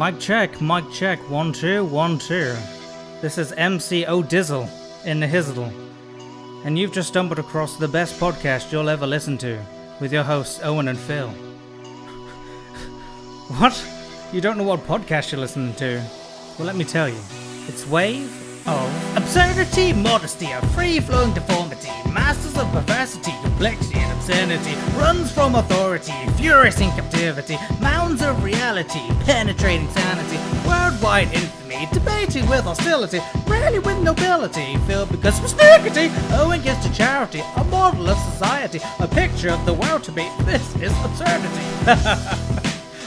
Mic check, 1 2 1 2. This is MC O'Dizzle in the Hizzle, and you've just stumbled across the best podcast you'll ever listen to, with your hosts Owen and Phil. What? You don't know what podcast you're listening to? Well, let me tell you. It's Wave of Absurdity, Modesty, a free-flowing deformity, masters of perversity, complexity and obscenity, runs from authority, furious in captivity, mounds of reality, penetrating sanity, worldwide infamy, debating with hostility, rarely with nobility, filled because of snickety, Owen gives to charity, a model of society, a picture of the world to be. This is absurdity.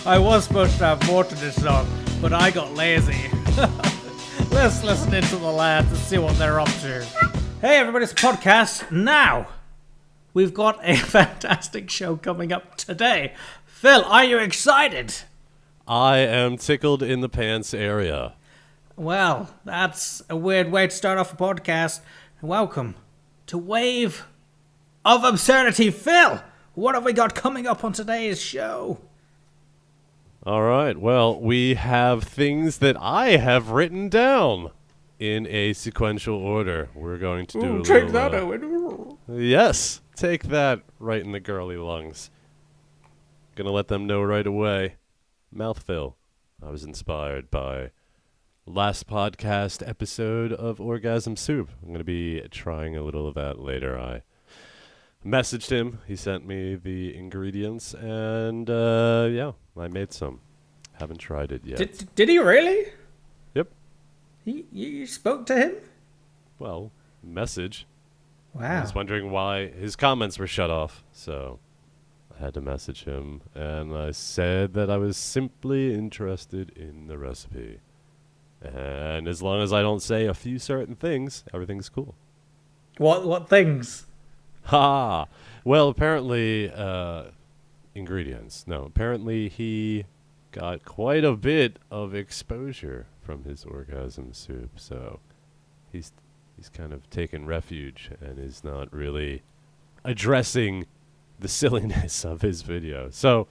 I was supposed to have more to this song, but I got lazy. Let's listen into the lads and see what they're up to. Hey everybody, it's a podcast now. We've got a fantastic show coming up today. Phil, are you excited? I am tickled in the pants area. Well, that's a weird way to start off a podcast. Welcome to Wave of Absurdity. Phil, what have we got coming up on today's show? All right, well, we have things that I have written down in a sequential order. We're going to do take that, Owen. Yes, take that right in the girly lungs. Gonna let them know right away. MouthPhil. I was inspired by last podcast episode of Orgasm Soup. I'm gonna be trying a little of that later. I messaged him. He sent me the ingredients, and yeah, I made some. Haven't tried it yet. Did he really? Yep. You spoke to him? Well, message. Wow. I was wondering why his comments were shut off, so I had to message him, and I said that I was simply interested in the recipe. And as long as I don't say a few certain things, everything's cool. What things? Ha! Well, apparently, ingredients. No, apparently he got quite a bit of exposure from his orgasm soup, so he's kind of taken refuge and is not really addressing the silliness of his video. So,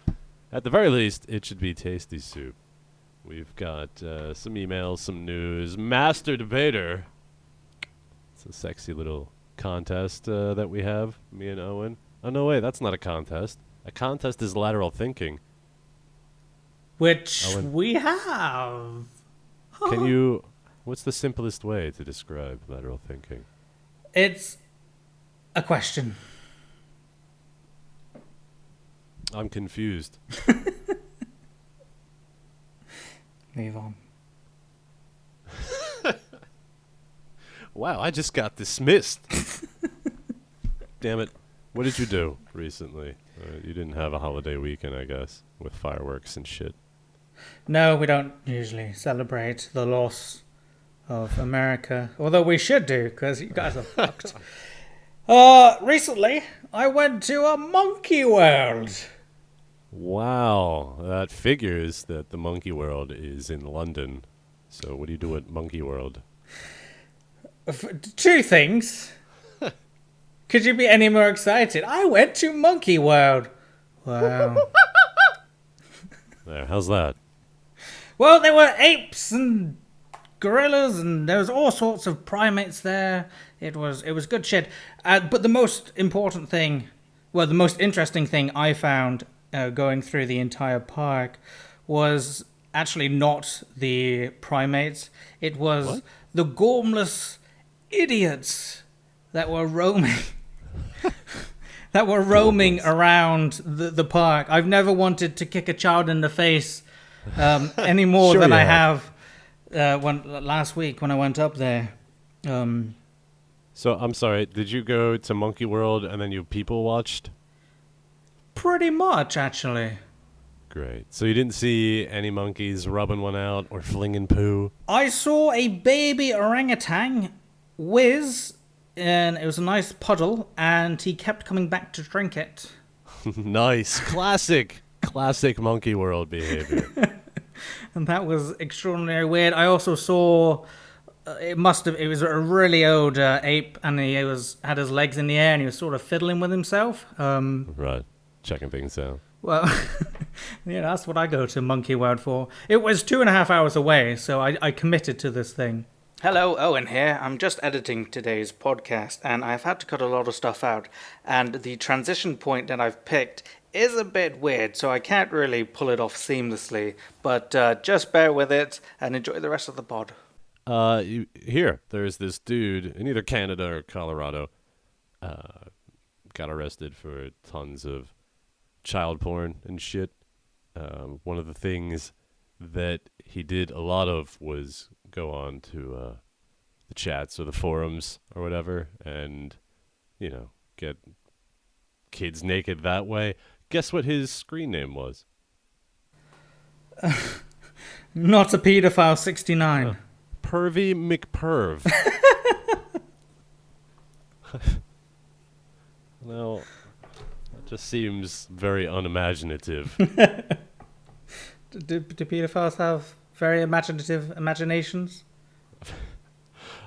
at the very least, it should be tasty soup. We've got some emails, some news, Master Debater. It's a sexy little contest that we have, me and Owen. Oh, no, wait, that's not a contest. A contest is lateral thinking. Which Owen, we have. can you... What's the simplest way to describe lateral thinking? It's a question. I'm confused. Move on. Wow, I just got dismissed. Damn it. What did you do recently? You didn't have a holiday weekend, I guess, with fireworks and shit. No, we don't usually celebrate the loss of America. Although we should do, because you guys are fucked. Recently, I went to a monkey world. Wow, that figures that the monkey world is in London. So what do you do at monkey world? Two things. Could you be any more excited? I went to Monkey World. Wow. There, how's that? Well, there were apes and gorillas, and there was all sorts of primates there. It was good shit. But the most important thing, well, the most interesting thing I found going through the entire park was actually not the primates. It was What? the gormless idiots that were roaming. Around the park. I've never wanted to kick a child in the face any more Sure than you I have. last week when I went up there. So, I'm sorry, did you go to Monkey World and then you people watched? Pretty much, actually. Great. So you didn't see any monkeys rubbing one out or flinging poo? I saw a baby orangutan whiz, and it was a nice puddle, and he kept coming back to drink it. Nice. Classic Monkey World behavior. And that was extraordinarily weird. I also saw, it was a really old ape, and he had his legs in the air, and he was sort of fiddling with himself. Right. Checking things out. Well, Yeah, that's what I go to Monkey World for. It was 2.5 hours away, so I committed to this thing. Hello, Owen here. I'm just editing today's podcast, and I've had to cut a lot of stuff out. And the transition point that I've picked is a bit weird, so I can't really pull it off seamlessly. But just bear with it and enjoy the rest of the pod. There's this dude in either Canada or Colorado, got arrested for tons of child porn and shit. One of the things that he did a lot of was go on to the chats or the forums or whatever and, get kids naked that way. Guess what his screen name was? Not a pedophile 69. Pervy McPerv. Well, that just seems very unimaginative. Do pedophiles have very imaginative imaginations?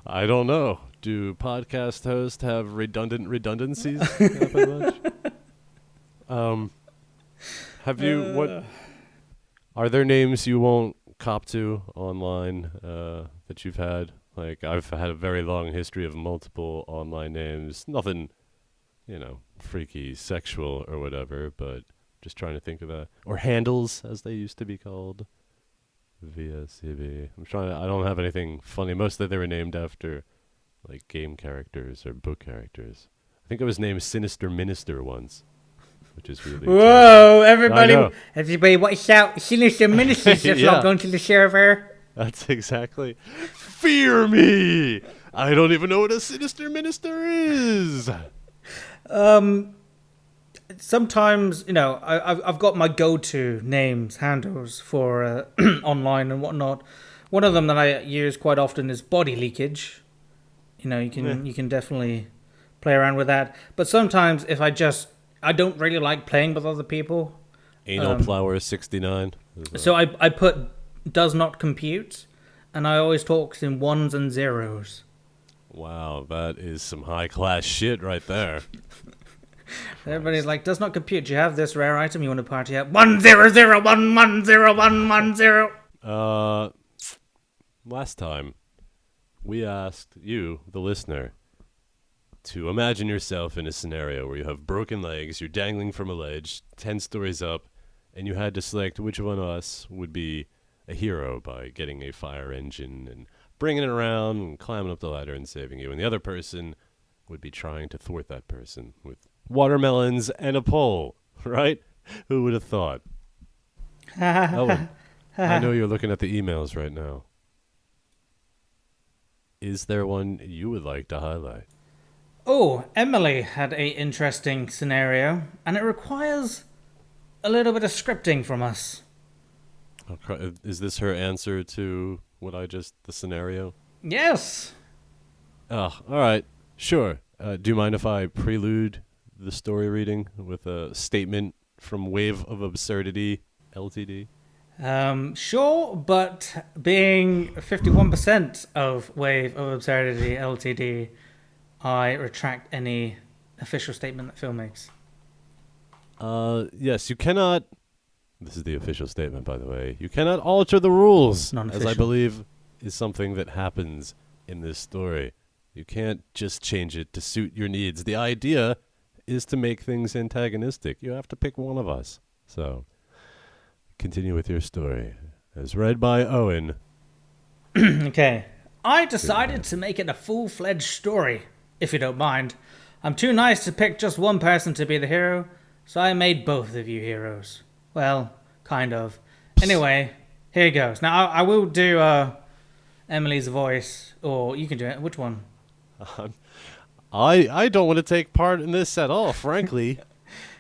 I don't know. Do podcast hosts have redundancies? That much? Have you what? Are there names you won't cop to online that you've had? Like I've had a very long history of multiple online names. Nothing, freaky, sexual or whatever. But just trying to think of that. Or handles, as they used to be called. VSCB. I don't have anything funny. Mostly they were named after like game characters or book characters. I think I was named Sinister Minister once, which is really Whoa, everybody watch out. Sinister Minister just logged onto the server. That's exactly. Fear me! I don't even know what a Sinister Minister is. Sometimes, I've got my go-to names, handles for online and whatnot. One of them that I use quite often is Body Leakage. You can definitely play around with that. But sometimes if I don't really like playing with other people. Anal Flower 69. So I put does not compute, and I always talk in ones and zeros. Wow, that is some high-class shit right there. Everybody's like, does not compute. Do you have this rare item you want to party at? 100110110. Last time, we asked you, the listener, to imagine yourself in a scenario where you have broken legs, you're dangling from a ledge, 10 stories up, and you had to select which one of us would be a hero by getting a fire engine and bringing it around and climbing up the ladder and saving you. And the other person would be trying to thwart that person with watermelons and a pole, right? Who would have thought? Owen, I know you're looking at the emails right now. Is there one you would like to highlight? Oh, Emily had a interesting scenario, and it requires a little bit of scripting from us. Okay. Is this her answer to the scenario? Yes. Oh, all right. Sure. Do you mind if I prelude the story reading with a statement from Wave of Absurdity, LTD? Sure, but being 51% of Wave of Absurdity, LTD, I retract any official statement that Phil makes. Yes, you cannot. This is the official statement, by the way. You cannot alter the rules, as I believe is something that happens in this story. You can't just change it to suit your needs. The idea is to make things antagonistic. You have to pick one of us. So, continue with your story. As read by Owen. Okay. I decided to make it a full-fledged story, if you don't mind. I'm too nice to pick just one person to be the hero, so I made both of you heroes. Well, kind of. Anyway, here goes. Now, I will do Emily's voice, or you can do it. Which one? I don't want to take part in this at all, frankly.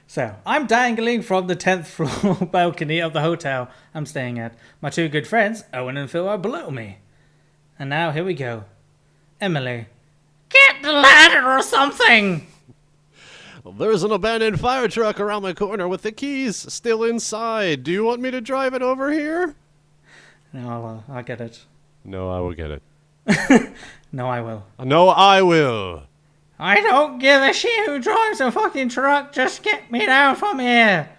So, I'm dangling from the 10th floor balcony of the hotel I'm staying at. My two good friends, Owen and Phil, are below me. And now, here we go. Emily. Get the ladder or something! There's an abandoned fire truck around the corner with the keys still inside. Do you want me to drive it over here? No, I'll get it. No, I will get it. No, I will. No, I will. I don't give a shit who drives a fucking truck. Just get me down from here.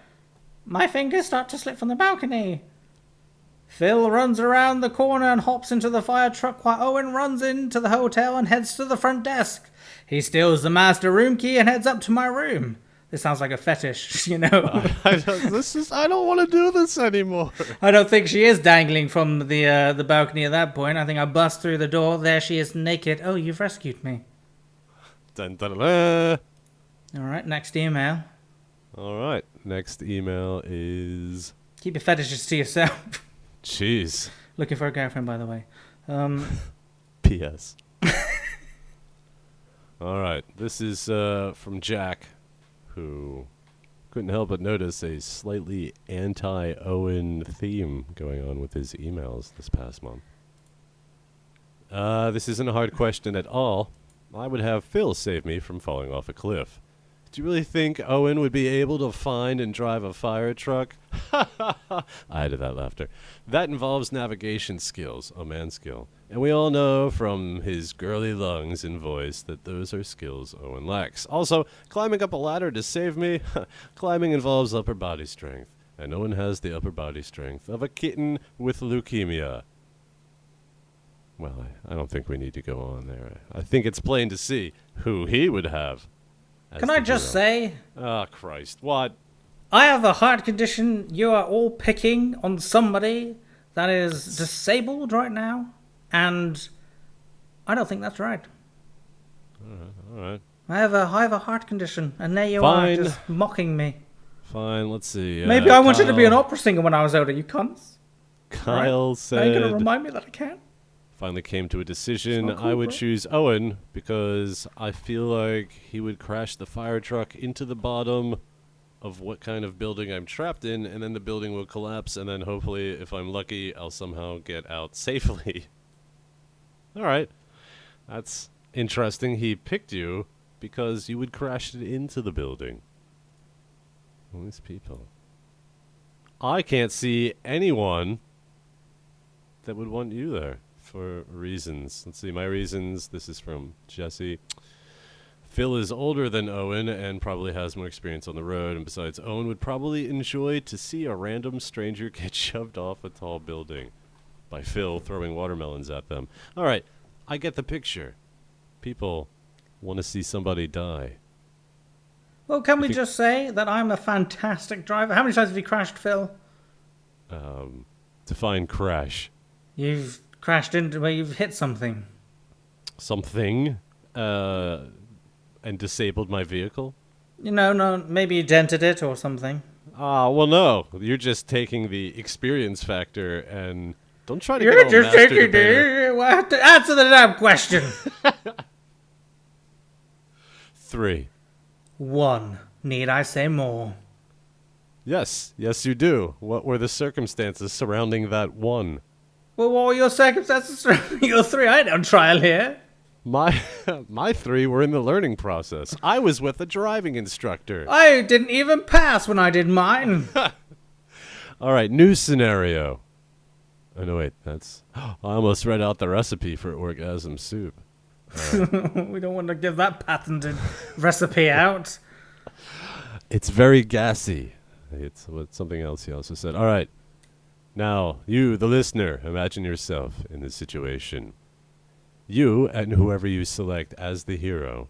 My fingers start to slip from the balcony. Phil runs around the corner and hops into the fire truck while Owen runs into the hotel and heads to the front desk. He steals the master room key and heads up to my room. This sounds like a fetish, you know. I don't want to do this anymore. I don't think she is dangling from the balcony at that point. I think I bust through the door. There she is, naked. Oh, you've rescued me. Dun, dun, dun. All right, next email. All right, next email is... Keep your fetishes to yourself. Jeez. Looking for a girlfriend, by the way. P.S. All right, this is from Jack, who couldn't help but notice a slightly anti-Owen theme going on with his emails this past month. This isn't a hard question at all. I would have Phil save me from falling off a cliff. Do you really think Owen would be able to find and drive a fire truck? I added that laughter. That involves navigation skills, a man's skill. And we all know from his girly lungs and voice that those are skills Owen lacks. Also, climbing up a ladder to save me? Climbing involves upper body strength. And Owen has the upper body strength of a kitten with leukemia. Well, I don't think we need to go on there. I think it's plain to see who he would have. Can I just say... Oh, Christ. What? I have a heart condition. You are all picking on somebody that is disabled right now. And I don't think that's right. All right. I have a heart condition. And there you Fine. are just mocking me. Fine, let's see. Maybe I wanted to be an opera singer when I was older, you cunts. Kyle Now said... you're going to remind me that I can't? Finally came to a decision. It's not cool, I would bro. choose Owen because I feel like he would crash the fire truck into the bottom of what kind of building I'm trapped in, and then the building will collapse, and then hopefully, if I'm lucky, I'll somehow get out safely. All right. That's interesting. He picked you because you would crash it into the building. All these people. I can't see anyone that would want you there. For reasons. Let's see, my reasons. This is from Jesse. Phil is older than Owen and probably has more experience on the road. And besides, Owen would probably enjoy to see a random stranger get shoved off a tall building by Phil throwing watermelons at them. All right, I get the picture. People want to see somebody die. Well, can we just say that I'm a fantastic driver? How many times have you crashed, Phil? Define crash. You've crashed into where you've hit something. Something. And disabled my vehicle? You know, no, maybe you dented it or something. Well, no. You're just taking the experience factor and don't try to You're get all just master taking debater. it. Well, answer the damn question. 3. 1. Need I say more? Yes, you do. What were the circumstances surrounding that 1? Well, what were your circumstances surrounding your 3? I ain't on trial here. My 3 were in the learning process. I was with a driving instructor. I didn't even pass when I did mine. All right, new scenario. Oh, no, wait, that's... I almost read out the recipe for orgasm soup. We don't want to give that patented recipe out. It's very gassy. It's something else he also said. All right. Now, you, the listener, imagine yourself in this situation. You, and whoever you select as the hero,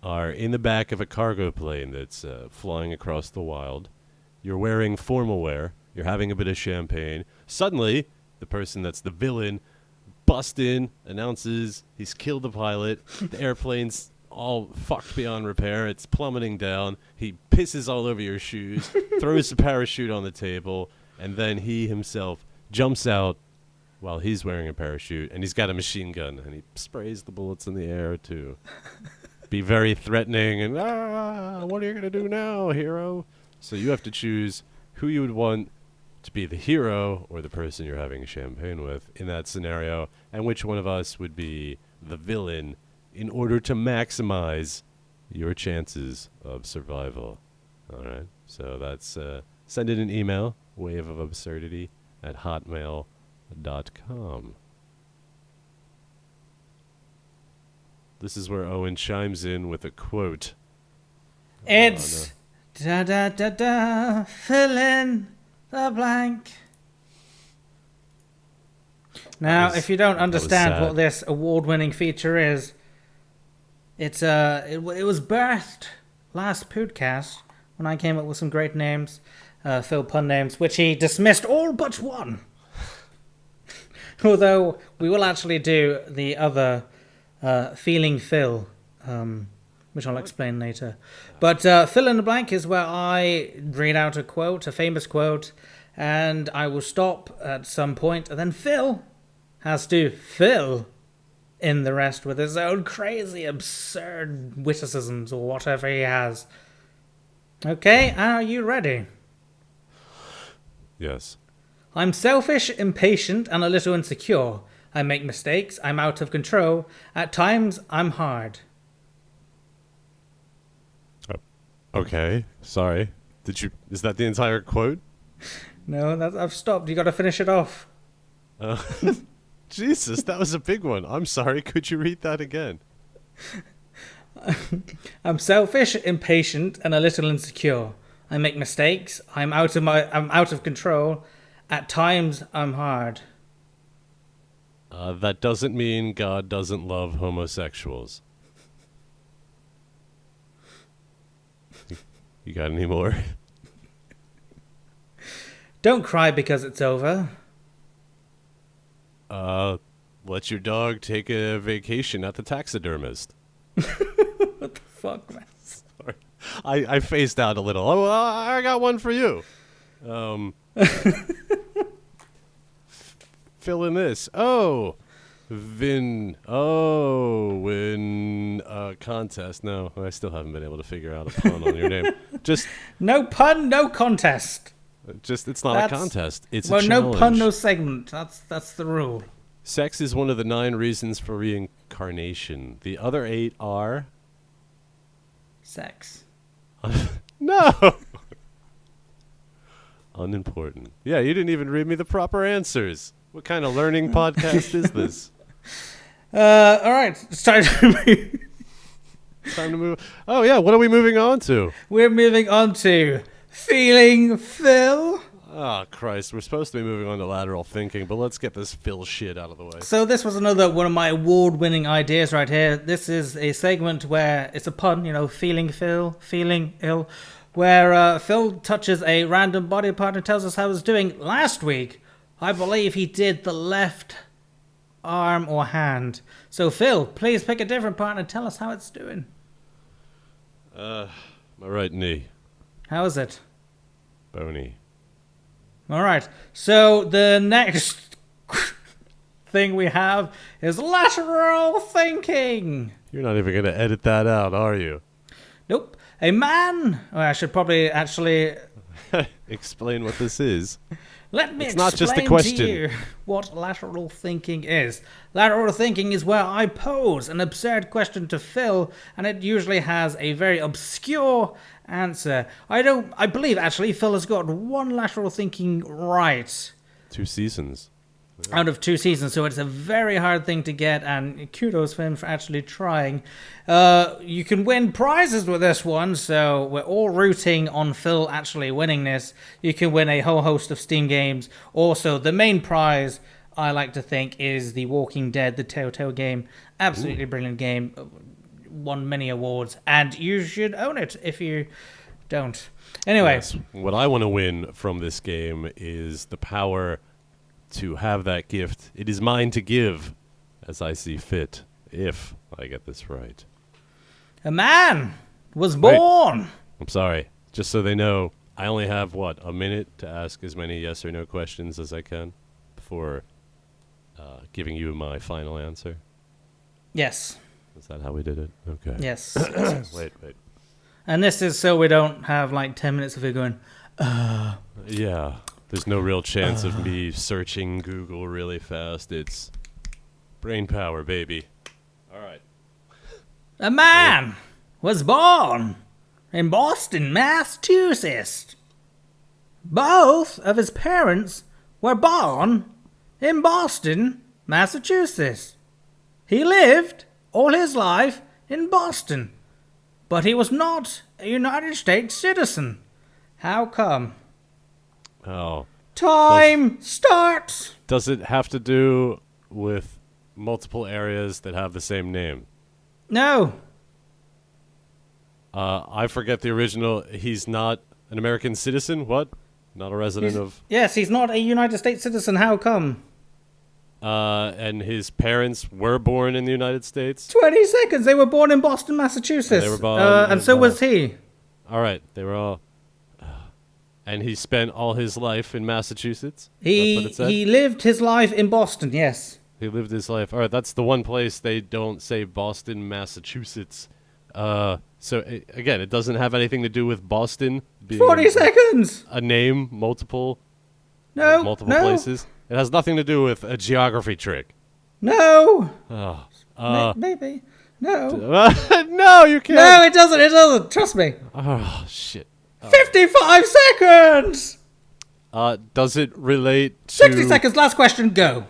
are in the back of a cargo plane that's flying across the wild. You're wearing formal wear. You're having a bit of champagne. Suddenly, the person that's the villain busts in, announces he's killed the pilot. The airplane's all fucked beyond repair. It's plummeting down. He pisses all over your shoes, throws the parachute on the table, and then he himself jumps out while he's wearing a parachute, and he's got a machine gun, and he sprays the bullets in the air to be very threatening, and, what are you going to do now, hero? So you have to choose who you would want to be the hero or the person you're having champagne with in that scenario, and which one of us would be the villain in order to maximize your chances of survival. All right, so that's send in an email, waveofabsurdity@hotmail.com. This is where Owen chimes in with a quote. It's Da da da da, fill in the blank. Now, if you don't understand what this award-winning feature is, it was birthed last podcast when I came up with some great names, Phil pun names, which he dismissed all but one. Although we will actually do the other Feeling Phil, which I'll explain later. But fill in the blank is where I read out a quote, a famous quote, and I will stop at some point, and then Phil has to fill in the rest with his own crazy, absurd witticisms or whatever he has. Okay, are you ready? Yes. I'm selfish, impatient, and a little insecure. I make mistakes. I'm out of control. At times, I'm hard. Okay, sorry. Is that the entire quote? No, I've stopped. You got to finish it off. Jesus, that was a big one. I'm sorry. Could you read that again? I'm selfish, impatient, and a little insecure. I make mistakes. I'm out of control. At times, I'm hard. That doesn't mean God doesn't love homosexuals. You got any more? Don't cry because it's over. Let your dog take a vacation at the taxidermist. What the fuck, man? Sorry. I phased out a little. Oh, I got one for you. Fill in this. Win contest. No, I still haven't been able to figure out a pun on your name. Just no pun, no contest. It's not a contest. It's a challenge. No pun, no segment. That's the rule. Sex is one of the 9 reasons for reincarnation. The other 8 are sex. No. Unimportant. Yeah, you didn't even read me the proper answers. What kind of learning podcast is this? All right, it's time to move. Time to move. Oh yeah, what are we moving on to? We're moving on to Feeling Phil. Oh, Christ. We're supposed to be moving on to lateral thinking, but let's get this Phil shit out of the way. So this was another one of my award-winning ideas right here. This is a segment where it's a pun, Feeling Phil, feeling ill, where Phil touches a random body part and tells us how it's doing. Last week, I believe he did the left arm or hand. So Phil, please pick a different part and tell us how it's doing. My right knee. How is it? Bony. All right. So the next thing we have is lateral thinking. You're not even going to edit that out, are you? Nope. A man... I should probably actually... explain what this is. Let me it's explain not just a question. To you what lateral thinking is. Lateral thinking is where I pose an absurd question to Phil, and it usually has a very obscure answer. I believe, actually, Phil has got one lateral thinking right. 2 seasons. Yeah. Out of 2 seasons, so it's a very hard thing to get, and kudos for him for actually trying. You can win prizes with this one, so we're all rooting on Phil actually winning this. You can win a whole host of Steam games. Also, the main prize, I like to think, is The Walking Dead, the Telltale game. Absolutely brilliant game. Won many awards, and you should own it if you don't. Anyway. Yes. What I want to win from this game is the power to have that gift. It is mine to give as I see fit, if I get this right. A man was born. Wait. I'm sorry. Just so they know, I only have, a minute to ask as many yes or no questions as I can before giving you my final answer? Yes. Is that how we did it? Okay. Yes. Wait. And this is so we don't have 10 minutes of it going, Yeah. There's no real chance of me searching Google really fast. It's brain power, baby. All right. A man was born in Boston, Massachusetts. Both of his parents were born in Boston, Massachusetts. He lived all his life in Boston, but he was not a United States citizen. How come? Oh. Time starts! Does it have to do with multiple areas that have the same name? No. I forget the original. He's not an American citizen? What? Not a resident of... Yes, he's not a United States citizen. How come? And his parents were born in the United States? 20 seconds. They were born in Boston, Massachusetts. They were born and so was he. All right. They were all... And he spent all his life in Massachusetts? He That's what it said? he lived his life in Boston, yes. He lived his life. All right, that's the one place they don't say Boston, Massachusetts. Again, it doesn't have anything to do with Boston being 40 seconds! a name, multiple places. It has nothing to do with a geography trick. No! Oh. Maybe. No. No, you can't. No, it doesn't. It doesn't. Trust me. Oh, shit. 55 seconds! Does it relate to... 60 seconds. Last question. Go.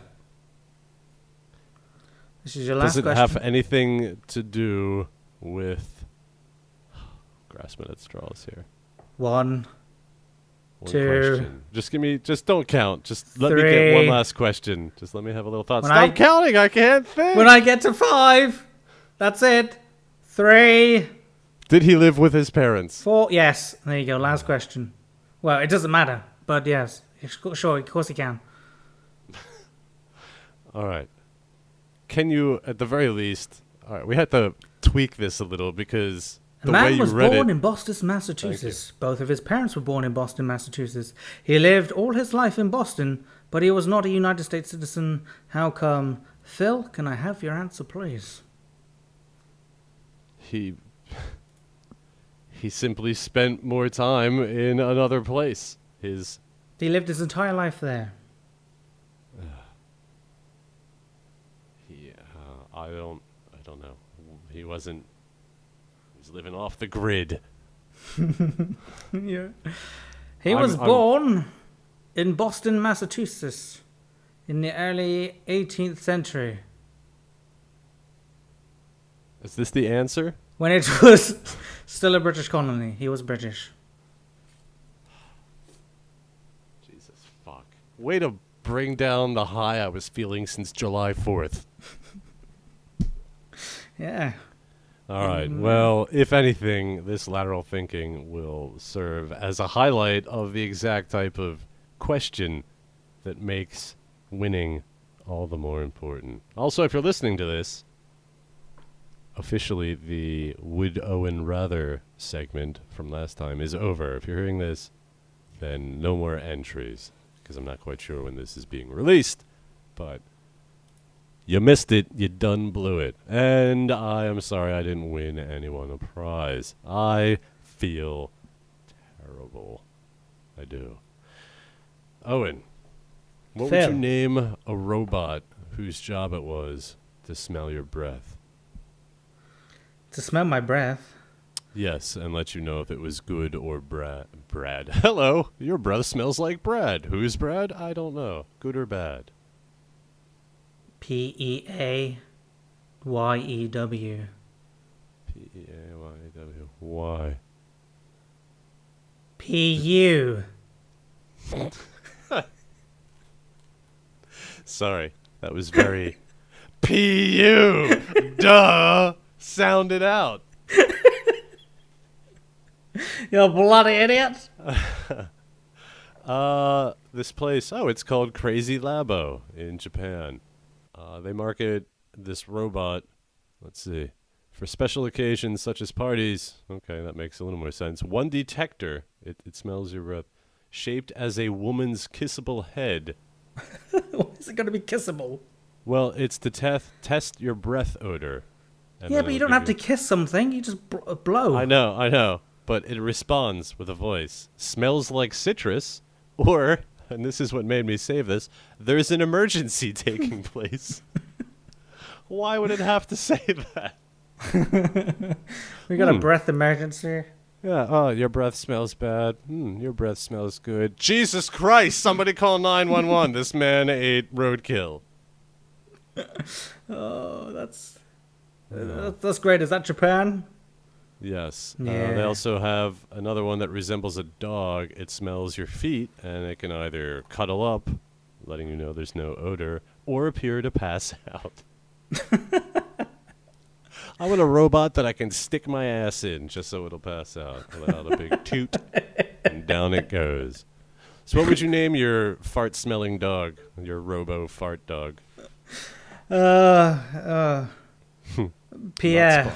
This is your last question. question. Does it have anything to do with... Grasping at straws here. One two. Question. Just don't count. Just let me three. get one last question. Just let me have a little thought. When Stop counting. I can't think. When I get to 5, that's it. 3. Did he live with his parents? 4. Yes. There you go. Last question. Well, it doesn't matter, but yes. Sure, of course he can. All right. Can you, at the very least... All right, we had to tweak this a little because... The man was born in Boston, Massachusetts. Both of his parents were born in Boston, Massachusetts. He lived all his life in Boston, but he was not a United States citizen. How come? Phil, can I have your answer, please? He simply spent more time in another place. He lived his entire life there. I don't know. He was living off the grid. Yeah. He was born in Boston, Massachusetts in the early 18th century. Is this the answer? When it was still a British colony. He was British. Jesus fuck. Way to bring down the high I was feeling since July 4th. Yeah. All right. Well, if anything, this lateral thinking will serve as a highlight of the exact type of question that makes winning all the more important. Also, if you're listening to this, officially the Would Owen Rather segment from last time is over. If you're hearing this, then no more entries, because I'm not quite sure when this is being released, but... You missed it. You done blew it. And I am sorry I didn't win anyone a prize. I feel terrible. I do. Owen, what would you name a robot whose job it was to smell your breath? To smell my breath? Yes, and let you know if it was good or Brad. Hello, your breath smells like Brad. Who's Brad? I don't know. Good or bad? Peayew. Peayew. Why? Pu. Sorry, that was very Pu. Duh. Sound it out. You bloody idiot. This place. Oh, it's called Crazy Labo in Japan. They market this robot, let's see, for special occasions such as parties. Okay, that makes a little more sense. One detector, it smells your breath, shaped as a woman's kissable head. Why is it going to be kissable? Well, it's to test your breath odor. Yeah, but you don't have to kiss something. You just blow. I know. But it responds with a voice. Smells like citrus, or... And this is what made me save this. There's an emergency taking place. Why would it have to say that? We got a breath emergency. Yeah. Oh, your breath smells bad. Your breath smells good. Jesus Christ! Somebody call 911. This man ate roadkill. Oh, that's great. Is that Japan? Yes. Yeah. They also have another one that resembles a dog. It smells your feet, and it can either cuddle up, letting you know there's no odor, or appear to pass out. I want a robot that I can stick my ass in just so it'll pass out. Let out a big toot, and down it goes. So what would you name your fart-smelling dog, your robo-fart dog? Pierre.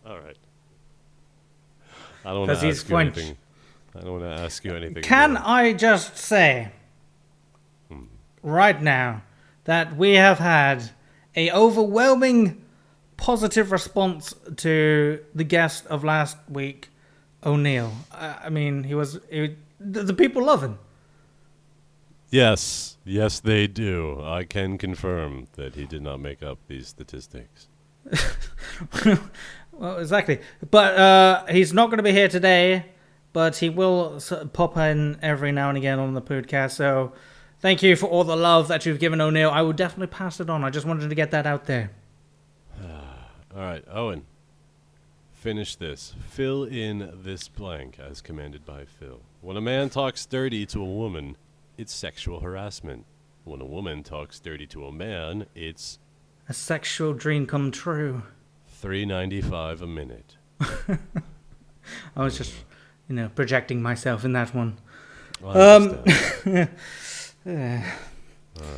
All right. I don't want to ask you anything. I don't want to ask you anything. Can I just say right now that we have had a overwhelming positive response to the guest of last week, O'Neill. I mean, the people love him. Yes, they do. I can confirm that he did not make up these statistics. Well, exactly. But he's not going to be here today, but he will pop in every now and again on the podcast. So thank you for all the love that you've given O'Neill. I will definitely pass it on. I just wanted to get that out there. All right, Owen. Finish this. Fill in this blank as commanded by Phil. When a man talks dirty to a woman, it's sexual harassment. When a woman talks dirty to a man, it's a sexual dream come true. $3.95 a minute. I was just, projecting myself in that one. I understand. All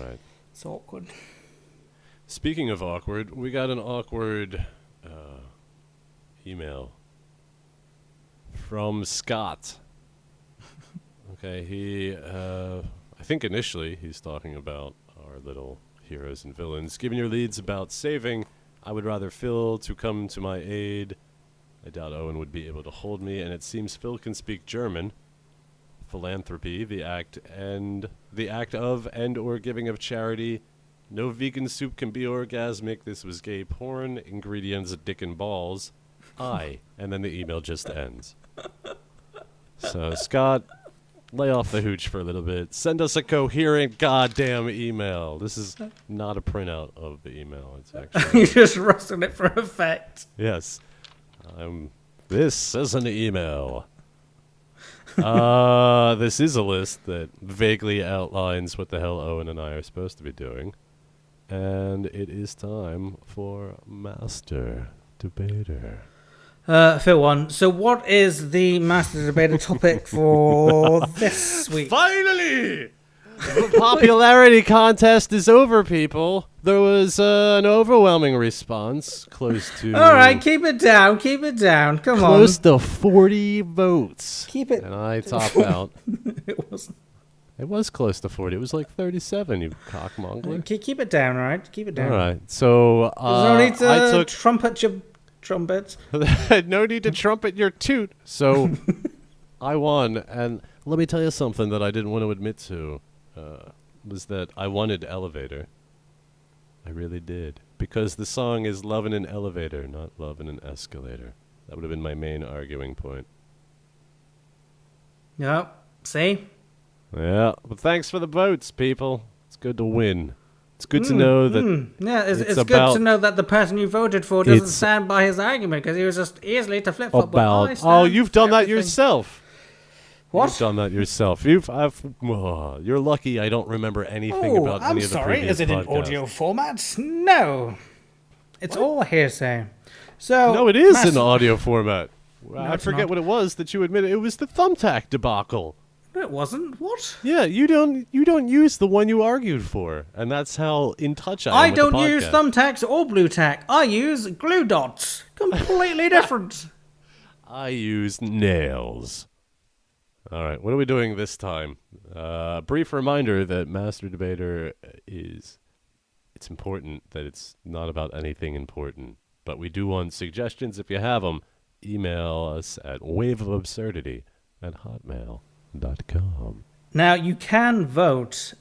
right. It's awkward. Speaking of awkward, we got an awkward email from Scott. Okay, I think initially he's talking about our little heroes and villains. Given your leads about saving, I would rather Phil to come to my aid. I doubt Owen would be able to hold me, and it seems Phil can speak German. Philanthropy, the act of and or giving of charity. No vegan soup can be orgasmic. This was gay porn. Ingredients, dick and balls. And then the email just ends. So, Scott, lay off the hooch for a little bit. Send us a coherent goddamn email. This is not a printout of the email. It's actually... You're just rusting it for effect. Yes. This is an email. This is a list that vaguely outlines what the hell Owen and I are supposed to be doing. And it is time for Master Debater. Phil 1. So what is the Master Debater topic for this week? Finally! The popularity contest is over, people. There was an overwhelming response, close to... All right, keep it down. Come on. Close to 40 votes. Keep it... And I topped out. It wasn't. It was close to 40. It was like 37, you cockmongler. Keep it down, all right? Keep it down. All right. So There's no need to trumpet your trumpet. No need to trumpet your toot. So I won. And let me tell you something that I didn't want to admit to. Was that I wanted Elevator. I really did. Because the song is Love in an Elevator, not Love in an Escalator. That would have been my main arguing point. Yep. See? Yeah, but thanks for the votes, people. It's good to win. It's good to know that... Yeah, it's good to know that the person you voted for doesn't stand by his argument, because he was just easily to flip-flop. Oh, you've done that yourself. What? You've done that yourself. You're lucky I don't remember anything about any of the previous podcasts. I'm sorry, is it in audio format? No. It's all hearsay. So no, it is in audio format. No, I forget what it was that you admitted. It was the thumbtack debacle. It wasn't. What? Yeah, you don't use the one you argued for, and that's how in touch I am with the podcast. I don't use thumbtacks or blue tack. I use glue dots. Completely different. I use nails. All right, what are we doing this time? Brief reminder that Master Debater it's important that it's not about anything important, but we do want suggestions. If you have them, email us at waveofabsurdity@hotmail.com. Now, you can vote.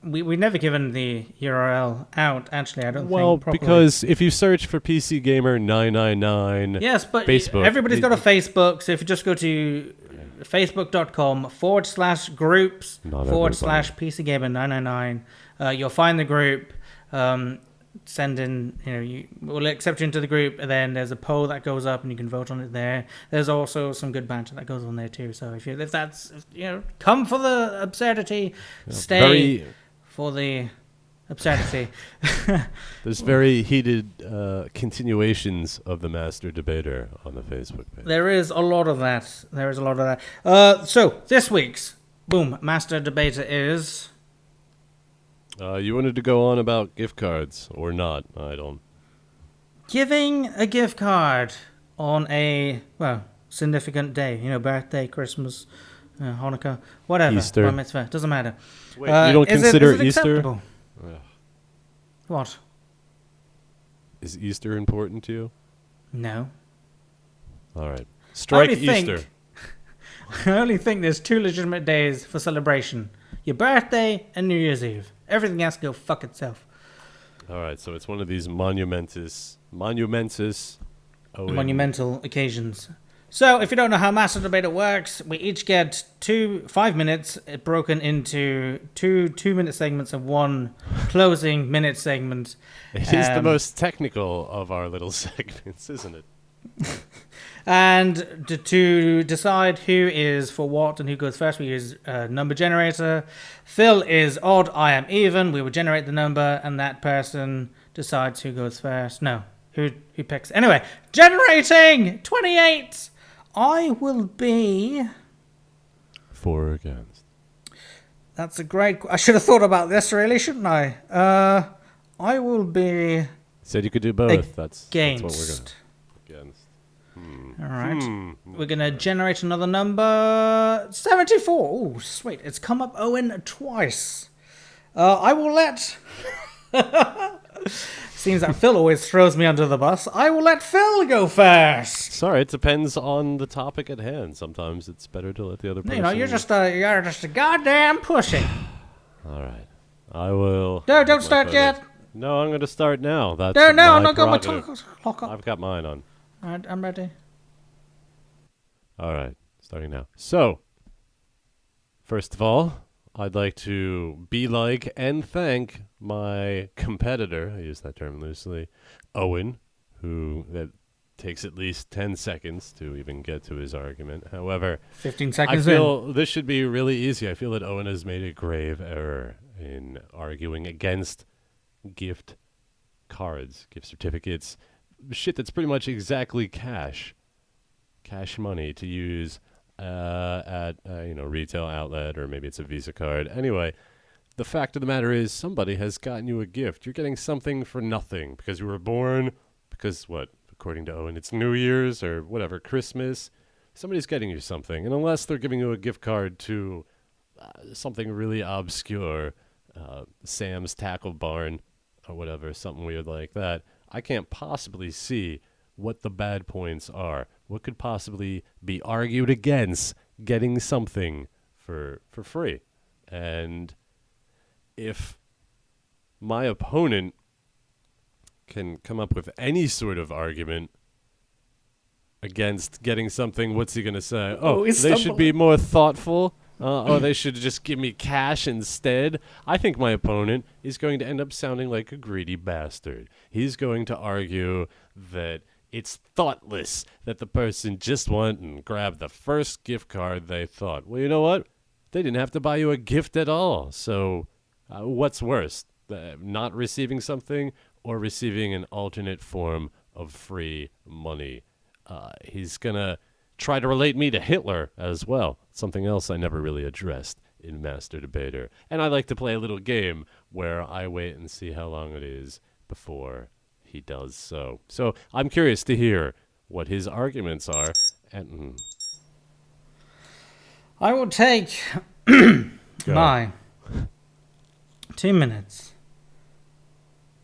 We've never given the URL out, actually, I don't think. Well, properly. because if you search for PC Gamer 999, yes, but Facebook, everybody's got a Facebook, so if you just go to facebook.com/groups/PC Gamer 999, you'll find the group. send in, we'll accept you into the group, and then there's a poll that goes up, and you can vote on it there. There's also some good banter that goes on there too. So if that's come for the absurdity, stay for the absurdity. There's very heated continuations of the Master Debater on the Facebook page. There is a lot of that. So this week's Master Debater is. You wanted to go on about gift cards or not? I don't. Giving a gift card on a significant day. Birthday, Christmas, Hanukkah, whatever. Easter. Bar mitzvah, doesn't matter. Wait, you don't consider is it Easter? Acceptable? What? Is Easter important to you? No. All right. Strike Easter. I only think there's 2 legitimate days for celebration. Your birthday and New Year's Eve. Everything else can go fuck itself. All right, so it's one of these monumental occasions. So, if you don't know how Master Debater works, we each get 5 minutes broken into 2-minute segments and 1 closing minute segment. It is the most technical of our little segments, isn't it? And to decide who is for what and who goes first, we use a number generator. Phil is odd, I am even. We will generate the number, and that person decides who goes first. No, who picks. Anyway, generating 28. I will be... For or against? That's a great... I should have thought about this, really, shouldn't I? I will be... Said you could do both. That's what we're going to... Against. All right. We're going to generate another number. 74. Oh, sweet. It's come up Owen twice. I will let... Seems that Phil always throws me under the bus. I will let Phil go first. Sorry, it depends on the topic at hand. Sometimes it's better to let the other person... you're just a goddamn pussy. All right. I will... No, don't start yet. No, I'm going to start now. That's I'm not going to clock up. I've got mine on. All right, I'm ready. All right, starting now. So, first of all, I'd like to be like and thank my competitor, I use that term loosely, Owen, who that takes at least 10 seconds to even get to his argument. However, 15 seconds I feel this should be really easy. I feel that Owen has made a grave error in arguing against gift cards, gift certificates, shit that's pretty much exactly cash money to use at retail outlet, or maybe it's a Visa card. Anyway, the fact of the matter is somebody has gotten you a gift. You're getting something for nothing because you were born, because what, according to Owen, it's New Year's or whatever, Christmas. Somebody's getting you something, and unless they're giving you a gift card to something really obscure, Sam's Tackle Barn or whatever, something weird like that, I can't possibly see what the bad points are. What could possibly be argued against getting something for free? And if my opponent can come up with any sort of argument against getting something, what's he going to say? Oh, they should be more thoughtful. They should just give me cash instead. I think my opponent is going to end up sounding like a greedy bastard. He's going to argue that it's thoughtless that the person just went and grabbed the first gift card they thought. Well, you know what? They didn't have to buy you a gift at all. So what's worse, not receiving something or receiving an alternate form of free money? He's going to try to relate me to Hitler as well. Something else I never really addressed in Master Debater. And I like to play a little game where I wait and see how long it is before he does so. So I'm curious to hear what his arguments are. And I will take my 2 minutes.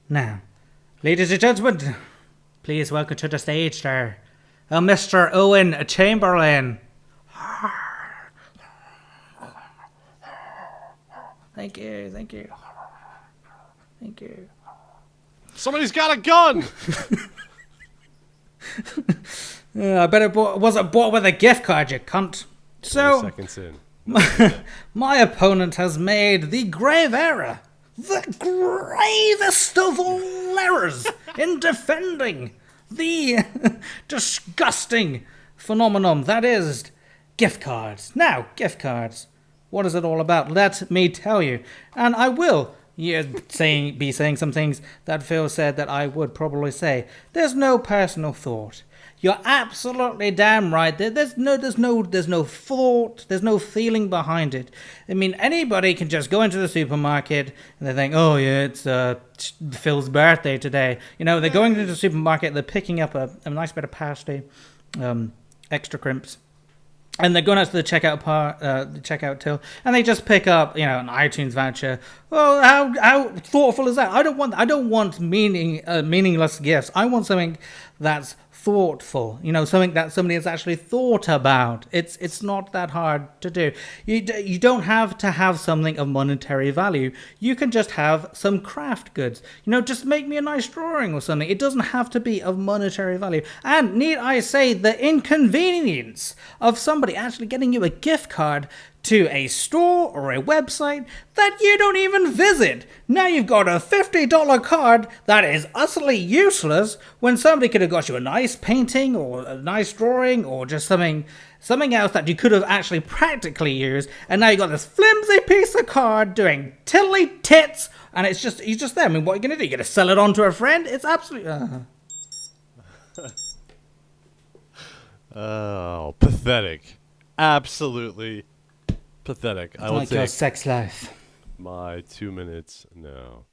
Now, ladies and gentlemen, please welcome to the stage, sir, Mr. Owen Chamberlain. Thank you. somebody's got a gun! I bet it wasn't bought with a gift card, you cunt. So, seconds in. my opponent has made the grave error the gravest of all errors in defending the disgusting phenomenon that is gift cards. Now, gift cards. What is it all about? Let me tell you. And I will be saying some things that Phil said that I would probably say. There's no personal thought. You're absolutely damn right. There's no thought. There's no feeling behind it. I mean, anybody can just go into the supermarket and they think, oh yeah, it's Phil's birthday today. You know, they're going into the supermarket, they're picking up a nice bit of pasty, extra crimps. And they're going out to the checkout till, and they just pick up, an iTunes voucher. Well, how thoughtful is that? I don't want meaningless gifts. I want something that's thoughtful. Something that somebody has actually thought about. It's not that hard to do. You don't have to have something of monetary value. You can just have some craft goods. Just make me a nice drawing or something. It doesn't have to be of monetary value. And need I say, the inconvenience of somebody actually getting you a gift card to a store or a website that you don't even visit. Now you've got a $50 card that is utterly useless when somebody could have got you a nice painting or a nice drawing or just something else that you could have actually practically used, and now you got this flimsy piece of card doing tiddly tits, and it's just there. I mean, what are you going to do? You're going to sell it on to a friend? It's absolutely... Oh, pathetic. Absolutely pathetic. I will like take your sex life. my 2 minutes now.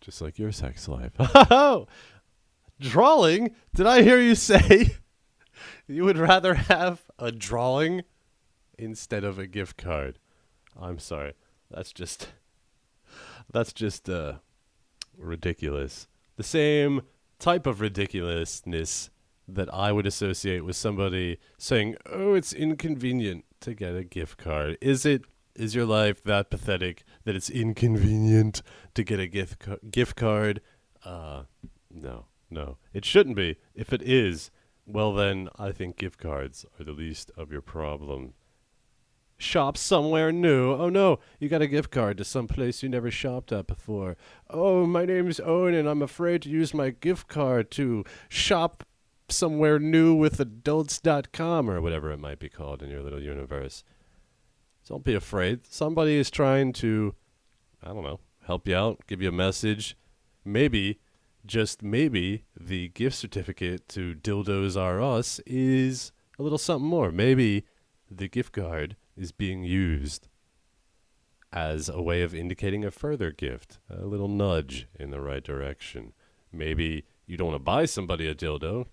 Just like your sex life. Drawing? Did I hear you say you would rather have a drawing instead of a gift card? I'm sorry. That's just ridiculous. The same type of ridiculousness that I would associate with somebody saying, oh, it's inconvenient to get a gift card. Is your life that pathetic that it's inconvenient to get a gift card? No, it shouldn't be. If it is, well then I think gift cards are the least of your problem. Shop somewhere new. Oh no, you got a gift card to some place you never shopped at before. Oh, my name's Owen and I'm afraid to use my gift card to shop somewhere new with adults.com or whatever it might be called in your little universe. Don't be afraid. Somebody is trying to, I don't know, help you out, give you a message. Maybe, just maybe, the gift certificate to Dildos R Us is a little something more. Maybe the gift card is being used as a way of indicating a further gift, a little nudge in the right direction. Maybe you don't want to buy somebody a dildo.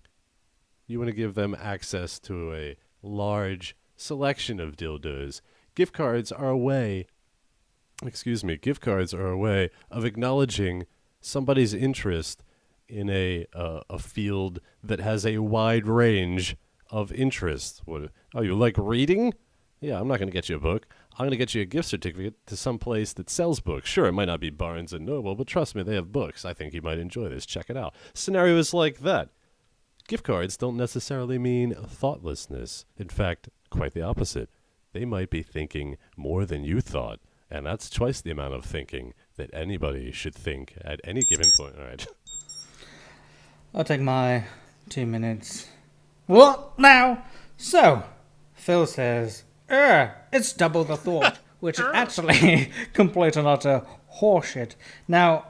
You want to give them access to a large selection of dildos. Gift cards are a way of acknowledging somebody's interest in a field that has a wide range of interest. Oh, you like reading? Yeah, I'm not going to get you a book. I'm going to get you a gift certificate to some place that sells books. Sure, it might not be Barnes & Noble, but trust me, they have books. I think you might enjoy this. Check it out. Scenarios like that. Gift cards don't necessarily mean thoughtlessness. In fact, quite the opposite. They might be thinking more than you thought, and that's twice the amount of thinking that anybody should think at any given point. All right. I'll take my 2 minutes. What now? So, Phil says, it's double the thought, which is actually complete and utter horseshit. Now,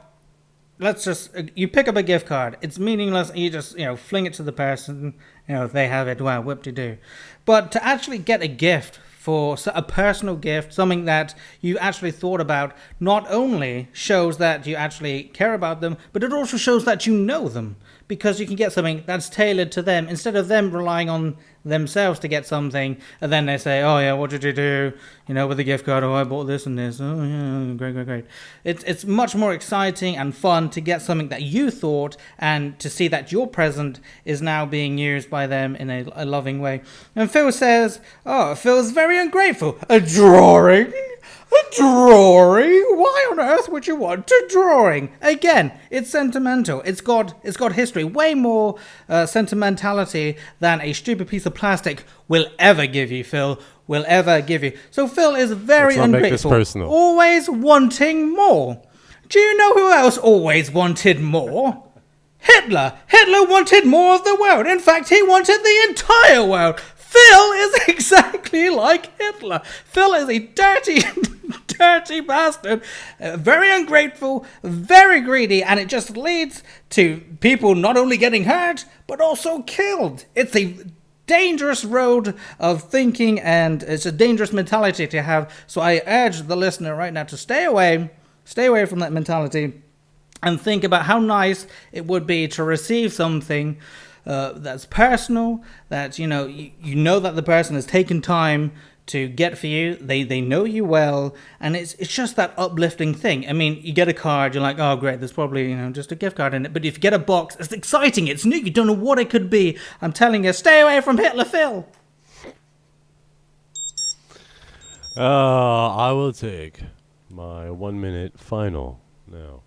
let's just, you pick up a gift card. It's meaningless. You just, fling it to the person. They have it. Wow, whip-de-doo. But to actually get a gift, for a personal gift, something that you actually thought about, not only shows that you actually care about them, but it also shows that you know them, because you can get something that's tailored to them instead of them relying on themselves to get something, and then they say, oh yeah, what did you do, with the gift card? Oh, I bought this and this. Oh yeah, great. It's much more exciting and fun to get something that you thought, and to see that your present is now being used by them in a loving way. And Phil says, Phil's very ungrateful. A drawing? A drawing? Why on earth would you want a drawing? Again, it's sentimental. It's got history. Way more sentimentality than a stupid piece of plastic will ever give you, Phil. Will ever give you. So Phil is very ungrateful. Let's not make this personal. Always wanting more. Do you know who else always wanted more? Hitler. Hitler wanted more of the world. In fact, he wanted the entire world. Phil is exactly like Hitler. Phil is a dirty, dirty bastard. Very ungrateful, very greedy, and it just leads to people not only getting hurt, but also killed. It's a dangerous road of thinking, and it's a dangerous mentality to have. So I urge the listener right now to stay away from that mentality, and think about how nice it would be to receive something that's personal, that you know that the person has taken time to get for you. They know you well, and it's just that uplifting thing. I mean, you get a card, you're like, oh great, there's probably just a gift card in it. But if you get a box, it's exciting, it's new, you don't know what it could be. I'm telling you, stay away from Hitler Phil. I will take my 1 minute final now.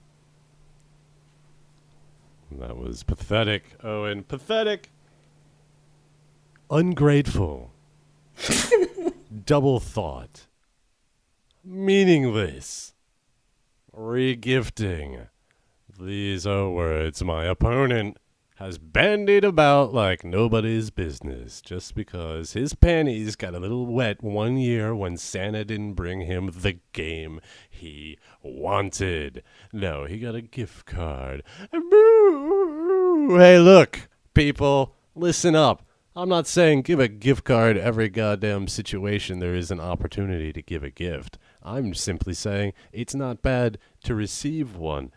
That was pathetic, Owen. Pathetic. Ungrateful. Double thought. Meaningless. Regifting. These are words my opponent has bandied about like nobody's business just because his panties got a little wet one year when Santa didn't bring him the game he wanted. No, he got a gift card. Hey, look, people, listen up. I'm not saying give a gift card every goddamn situation there is an opportunity to give a gift. I'm simply saying it's not bad to receive one.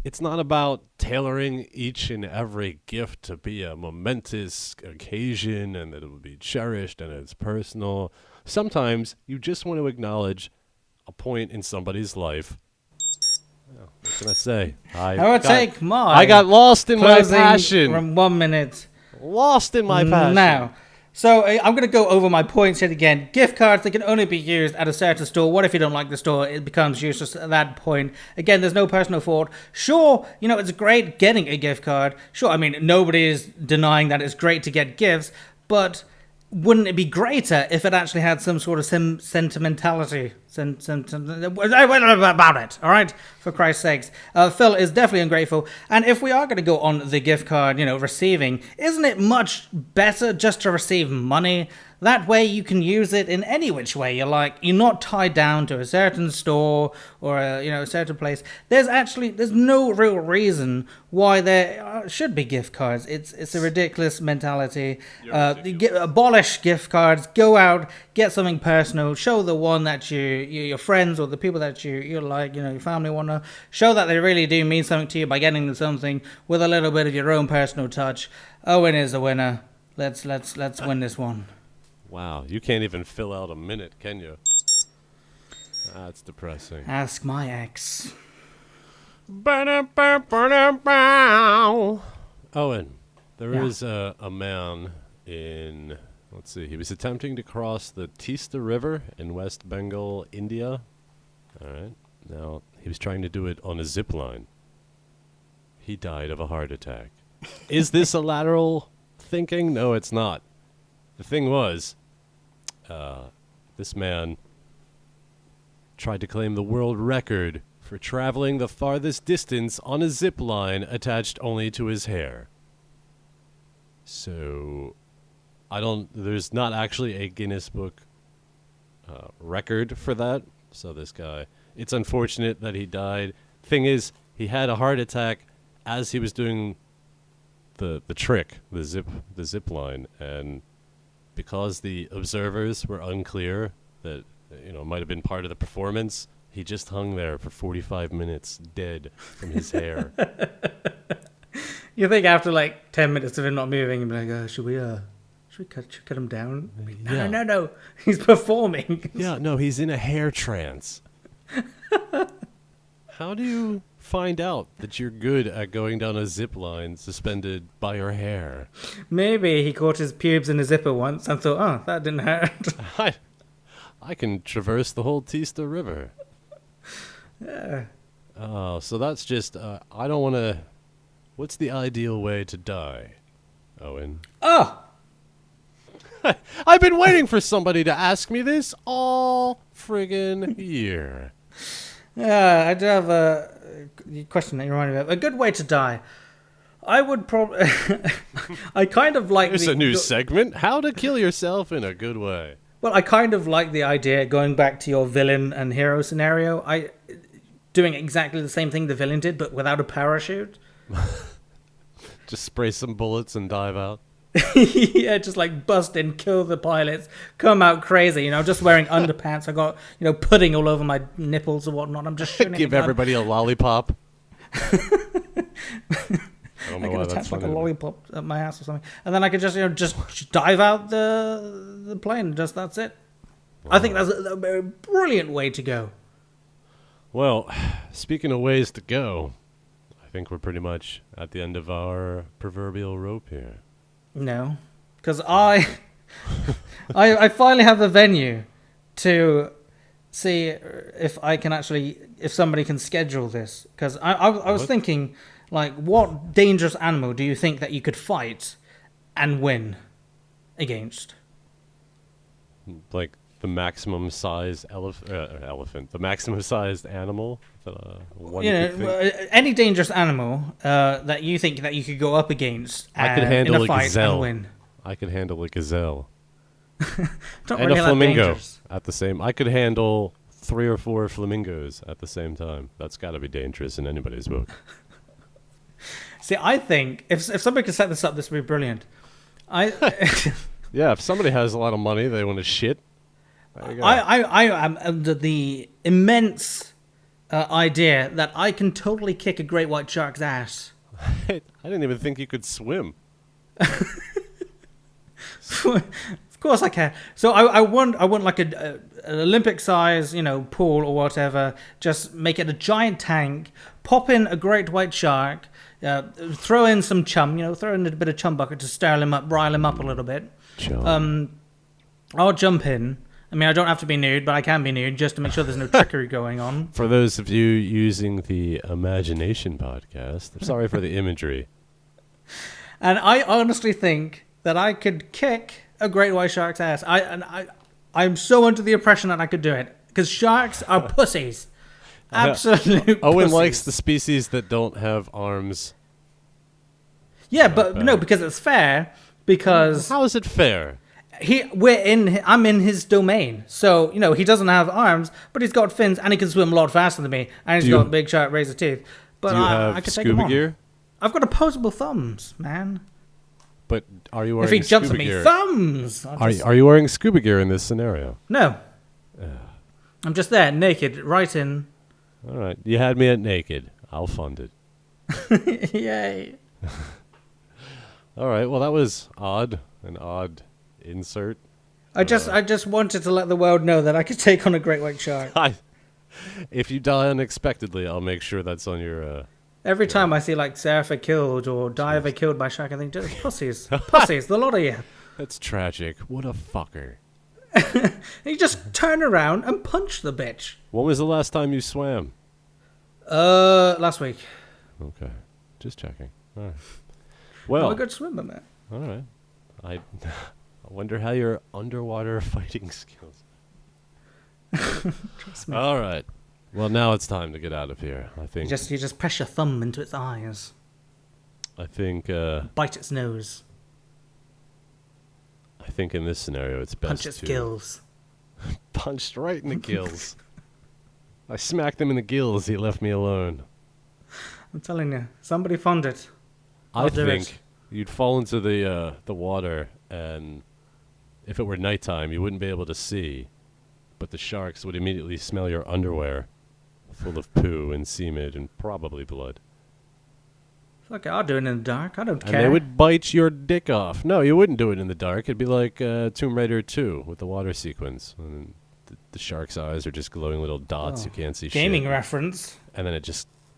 It's not about tailoring each and every gift to be a momentous occasion and that it will be cherished and it's personal. Sometimes you just want to acknowledge a point in somebody's life. Well, what can I say? I got lost in my passion. From 1 minute. Lost in my passion. Now. So I'm going to go over my points yet again. Gift cards, they can only be used at a certain store. What if you don't like the store? It becomes useless at that point. Again, there's no personal fault. Sure, it's great getting a gift card. Sure, I mean, nobody is denying that it's great to get gifts. But wouldn't it be greater if it actually had some sort of sentimentality about it, all right? For Christ's sakes. Phil is definitely ungrateful. And if we are going to go on the gift card, receiving, isn't it much better just to receive money? That way you can use it in any which way you like. You're not tied down to a certain store or a certain place. There's no real reason why there should be gift cards. It's a ridiculous mentality. Abolish gift cards. Go out, get something personal. Show the one that your friends or the people that you like, your family want to show that they really do mean something to you by getting them something with a little bit of your own personal touch. Owen is a winner. Let's win this one. Wow, you can't even fill out a minute, can you? That's depressing. Ask my ex. Owen, there is a man in, let's see, he was attempting to cross the Teesta River in West Bengal, India. All right. Now, he was trying to do it on a zip line. He died of a heart attack. Is this a lateral thinking? No, it's not. The thing was, this man tried to claim the world record for traveling the farthest distance on a zip line attached only to his hair. So, there's not actually a Guinness Book record for that. So this guy, it's unfortunate that he died. Thing is, he had a heart attack as he was doing the trick, the zip line, and because the observers were unclear that might have been part of the performance, he just hung there for 45 minutes dead from his hair. You think after like 10 minutes of him not moving, you'd be like, should we cut him down? No, he's performing. Yeah, no, he's in a hair trance. How do you find out that you're good at going down a zip line suspended by your hair? Maybe he caught his pubes in a zipper once and thought, oh, that didn't hurt. I can traverse the whole Teesta River. Yeah. Oh, so that's just, I don't want to, what's the ideal way to die, Owen? Oh! I've been waiting for somebody to ask me this all friggin' year. Yeah, I do have a question that you reminded me of. A good way to die. I would probably... I kind of like There's a new segment. How to kill yourself in a good way. Well, I kind of like the idea, going back to your villain and hero scenario, doing exactly the same thing the villain did, but without a parachute. Just spray some bullets and dive out. Yeah, just like bust in, kill the pilots, come out crazy, just wearing underpants. I got, pudding all over my nipples or whatnot. I'm just shooting Give everybody a lollipop. I could attach like a lollipop at my ass or something, and then I could just dive out the plane. Just that's it. Wow. I think that's a brilliant way to go. Well, speaking of ways to go, I think we're pretty much at the end of our proverbial rope here. No, because I finally have a venue to see if somebody can schedule this. Because I was thinking, like, what dangerous animal do you think that you could fight and win against? Like the maximum size elephant, the maximum sized animal. Any dangerous animal that you think that you could go up against. I could handle in a a fight gazelle. and win. I could handle a gazelle. Don't and really a flamingo dangerous. at the same. I could handle 3 or 4 flamingos at the same time. That's got to be dangerous in anybody's book. See, I think if somebody could set this up, this would be brilliant. Yeah, if somebody has a lot of money, they want to shit. There you go. I am under the immense idea that I can totally kick a great white shark's ass. I didn't even think you could swim. Of course I can. So I want like an Olympic size, pool or whatever. Just make it a giant tank. Pop in a great white shark. Throw in some chum. Throw in a bit of chum bucket to stir him up, rile him up a little bit. I'll jump in. I mean, I don't have to be nude, but I can be nude just to make sure there's no trickery going on. For those of you using the Imagination podcast, I'm sorry for the imagery. And I honestly think that I could kick a great white shark's ass. I'm so under the impression that I could do it. Because sharks are pussies. Absolute Owen pussies. likes the species that don't have arms. Yeah, but no, because it's fair. Because how is it fair? I'm in his domain. So, he doesn't have arms, but he's got fins and he can swim a lot faster than me. And he's got big sharp razor teeth. But do you I have could take him scuba on. gear? I've got opposable thumbs, man. But are you wearing if he jumps scuba at me, gear? thumbs! Are you wearing scuba gear in this scenario? No. I'm just there, naked, right in. All right. You had me at naked. I'll fund it. Yay. All right. Well, that was odd. An odd insert. I just wanted to let the world know that I could take on a great white shark. If you die unexpectedly, I'll make sure that's on your... Every time I see like Serapha killed or Diver killed by shark, I think, just pussies. Pussies, the lot of you. That's tragic. What a fucker. You just turn around and punch the bitch. When was the last time you swam? Last week. Okay. Just checking. All right. Well, I'm a good swimmer, man. All right. I wonder how your underwater fighting skills. Trust me. All right. Well, now it's time to get out of here. I think You just press your thumb into its eyes. I think Bite its nose. I think in this scenario it's best Punch its to gills. punched right in the gills. I smacked him in the gills. He left me alone. I'm telling you, somebody fund it. I think you'd fall into the water, and if it were nighttime, you wouldn't be able to see, but the sharks would immediately smell your underwear, full of poo and semen and probably blood. Fuck it, I'll do it in the dark. I don't care. And they would bite your dick off. No, you wouldn't do it in the dark. It'd be like Tomb Raider 2 with the water sequence. And the shark's eyes are just glowing little dots. You can't see Gaming shit. reference. And then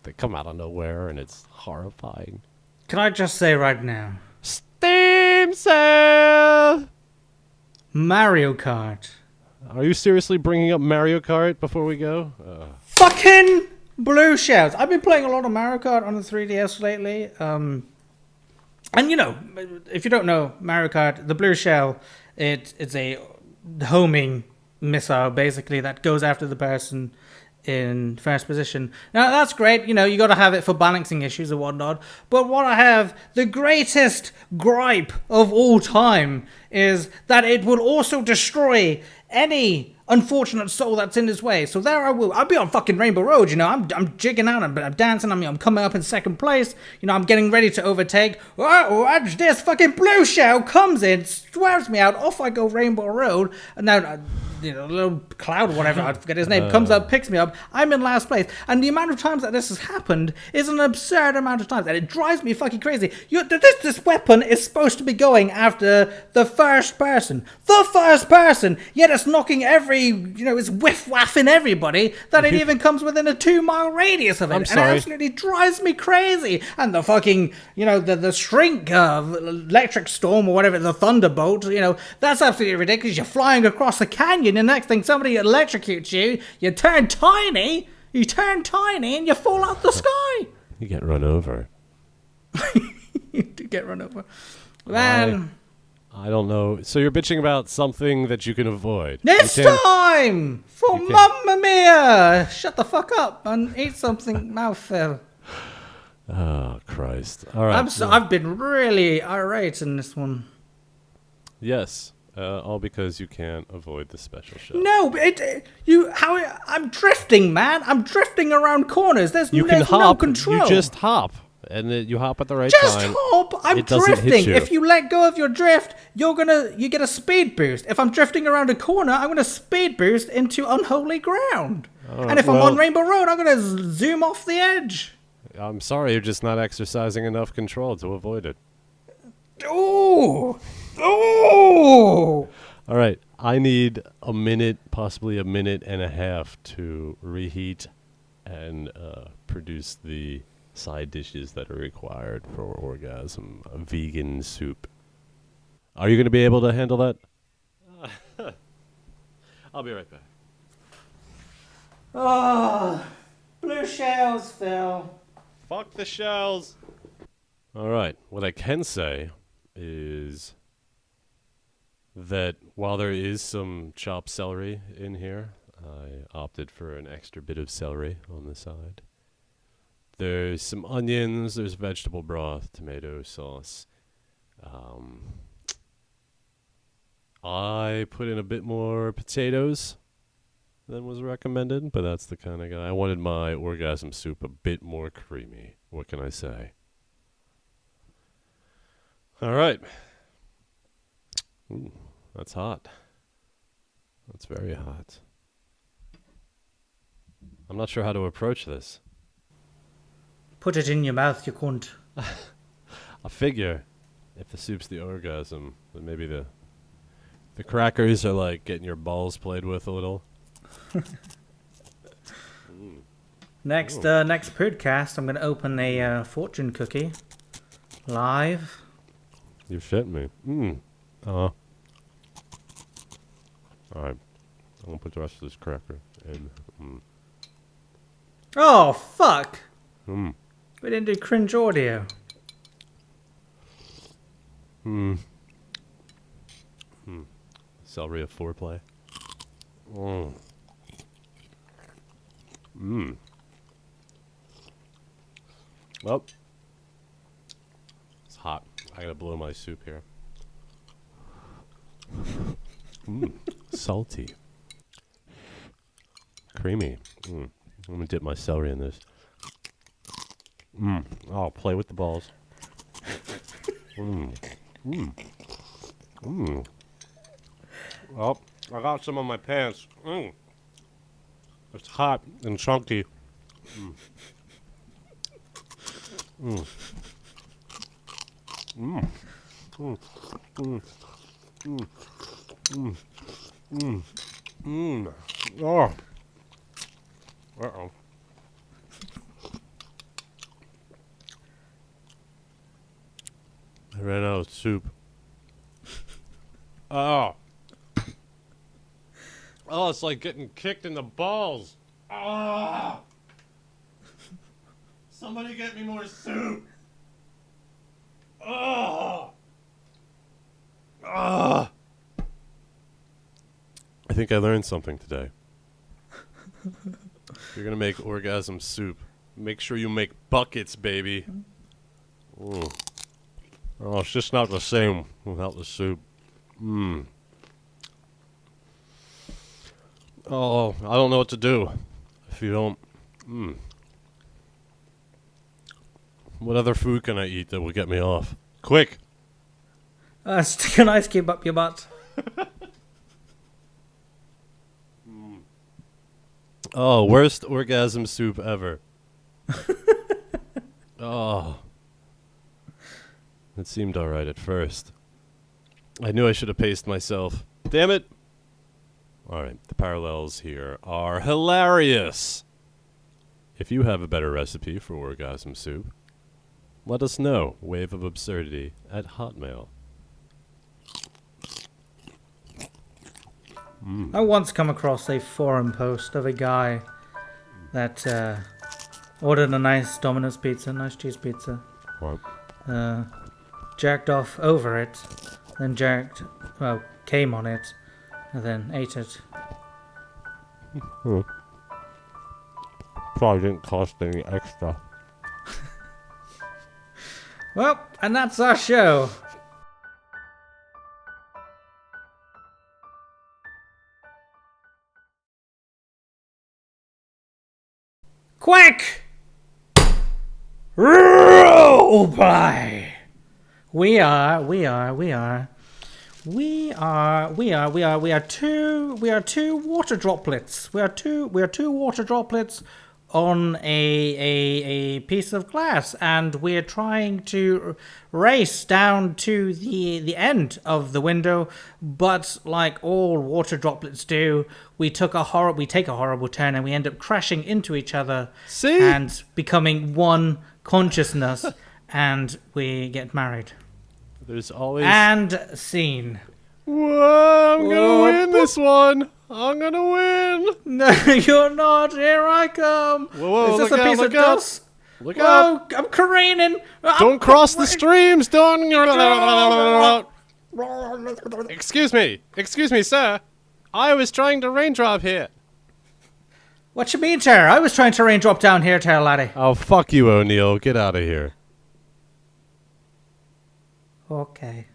they come out of nowhere, and it's horrifying. Can I just say right now? Steam sale! Mario Kart. Are you seriously bringing up Mario Kart before we go? Fucking blue shells. I've been playing a lot of Mario Kart on the 3DS lately. And if you don't know Mario Kart, the blue shell, it's a homing missile basically that goes after the person in first position. Now that's great, you got to have it for balancing issues and whatnot. But what I have, the greatest gripe of all time, is that it will also destroy any unfortunate soul that's in his way. So there I will. I'll be on fucking Rainbow Road, I'm jigging out, I'm dancing, I'm coming up in second place, I'm getting ready to overtake. Oh, watch this, fucking blue shell comes in, swerves me out, off I go Rainbow Road, and now, a little cloud or whatever, I forget his name, comes up, picks me up, I'm in last place. And the amount of times that this has happened is an absurd amount of times, and it drives me fucking crazy. This weapon is supposed to be going after the first person. Yet it's knocking it's whiff-waffing everybody, that it even comes within a 2-mile radius of it. I'm sorry. And it absolutely drives me crazy. And the fucking, the shrink electric storm or whatever, the thunderbolt, that's absolutely ridiculous. You're flying across a canyon, and the next thing somebody electrocutes you, you turn tiny, and you fall out the sky. You get run over. You do get run over. Man. I don't know. So you're bitching about something that you can avoid. It's time for Mamma Mia! Shut the fuck up and eat something, MouthPhil. Oh, Christ. All right. I've been really irate in this one. Yes. All because you can't avoid the special show. No, but I'm drifting, man. I'm drifting around corners. There's no control. You just hop. And you hop at the right Just time. hop! I'm it doesn't drifting. hit you. If you let go of your drift, you get a speed boost. If I'm drifting around a corner, I'm gonna speed boost into unholy ground. And if I'm on Rainbow Road, I'm gonna zoom off the edge. I'm sorry, you're just not exercising enough control to avoid it. Ooh! All right, I need a minute, possibly a minute and a half to reheat and produce the side dishes that are required for Orgasm, a vegan soup. Are you going to be able to handle that? I'll be right back. Oh, blue shells, Phil. Fuck the shells. All right, what I can say is that while there is some chopped celery in here, I opted for an extra bit of celery on the side. There's some onions, there's vegetable broth, tomato sauce. I put in a bit more potatoes than was recommended, but that's the kind of guy. I wanted my Orgasm soup a bit more creamy. What can I say? All right. Ooh, that's hot. That's very hot. I'm not sure how to approach this. Put it in your mouth, you cunt. I figure if the soup's the orgasm, then maybe the crackers are like getting your balls played with a little. Next podcast, I'm going to open a fortune cookie live. You shit me. All right. I'm going to put the rest of this cracker in. Oh, fuck. We didn't do cringe audio. Celery of foreplay. Well, it's hot. I gotta blow my soup here. Salty. Creamy. I'm gonna dip my celery in this. Oh, play with the balls. Oh, I got some on my pants. It's hot and chunky. Oh. Uh-oh. I ran out of soup. Oh. Oh, it's like getting kicked in the balls. Ah! Somebody get me more soup. Oh. Ah! I think I learned something today. If you're gonna make orgasm soup, make sure you make buckets, baby. Mm. Oh, it's just not the same without the soup. Mmm. Oh, I don't know what to do if you don't. Mmm. What other food can I eat that will get me off? Quick! Stick an ice cube up your butt. Oh, worst orgasm soup ever. Oh. It seemed alright at first. I knew I should have paced myself. Damn it! Alright, the parallels here are hilarious! If you have a better recipe for orgasm soup, let us know. Wave of Absurdity at Hotmail. I once come across a forum post of a guy that ordered a nice Domino's pizza, nice cheese pizza. What? Jerked off over it, then came on it, and then ate it. Probably didn't cost any extra. Well, and that's our show. Quick! Roleplay! We are two water droplets. We are two water droplets on a piece of glass, and we're trying to race down to the end of the window, but like all water droplets do, we take a horrible turn and we end up crashing into each other. See? And becoming one consciousness, and we get married. There's always... And scene. Whoa, I'm gonna win this one! I'm gonna win! No, you're not. Here I come. Whoa, Is this look a out, piece look of out. dust? Look Whoa, out! I'm careening. Don't cross the streams! Don't... Excuse me, sir. I was trying to raindrop here. What you mean, sir? I was trying to raindrop down here, tell laddie. Oh, fuck you, O'Neill. Get out of here. Okay.